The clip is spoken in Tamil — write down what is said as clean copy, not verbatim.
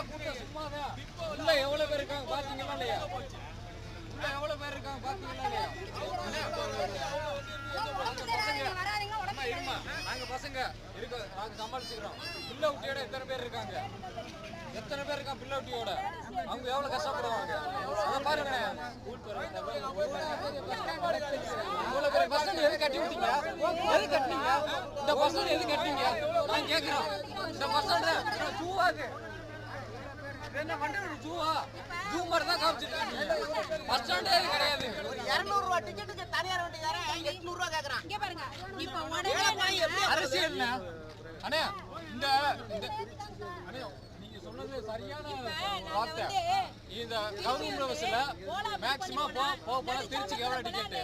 கூட்டம் சும்மாதான். உள்ள எவ்வளவு பேர் இருக்காங்க பாத்தீங்களா இல்லையா? உள்ள எவ்வளவு பேர் இருக்காங்க பாத்தீங்களா இல்லையா? நாங்க பசங்க இருக்கு, நாங்க சமாளிச்சுக்கிறோம். பிள்ளை குட்டியோட எத்தனை பேர் இருக்காங்க? எத்தனை பேர் இருக்காங்க பிள்ளை குட்டியோட? அவங்க எவ்வளவு கஷ்டப்படுவாங்க பாருங்க. இவ்வளவு பேர் பசங்க எது கட்டி விட்டீங்க? எது கட்டினீங்க? இந்த பசங்க எது கட்டினீங்க நான் கேட்கிறோம். இந்த பசங்க ஜூவாது என்ன பண்றது? ஜூவா ஜூ மாதிரி தான் காமிச்சிருக்காங்க. பஸ் ஸ்டாண்டே கிடையாது. 200 ரூபாய் டிக்கெட்டுக்கு தனியார் வண்டிக்காரன் 800 ரூபாய் கேக்குறான். இங்க பாருங்க, இப்ப உடனே அரசியல் அண்ணே இந்த அண்ணே நீங்க சொன்னது சரியான வார்த்தை. இந்த கவர்மெண்ட் பஸ்ல மேக்ஸிமம் போக போனா திருச்சிக்கு எவ்வளவு டிக்கெட்?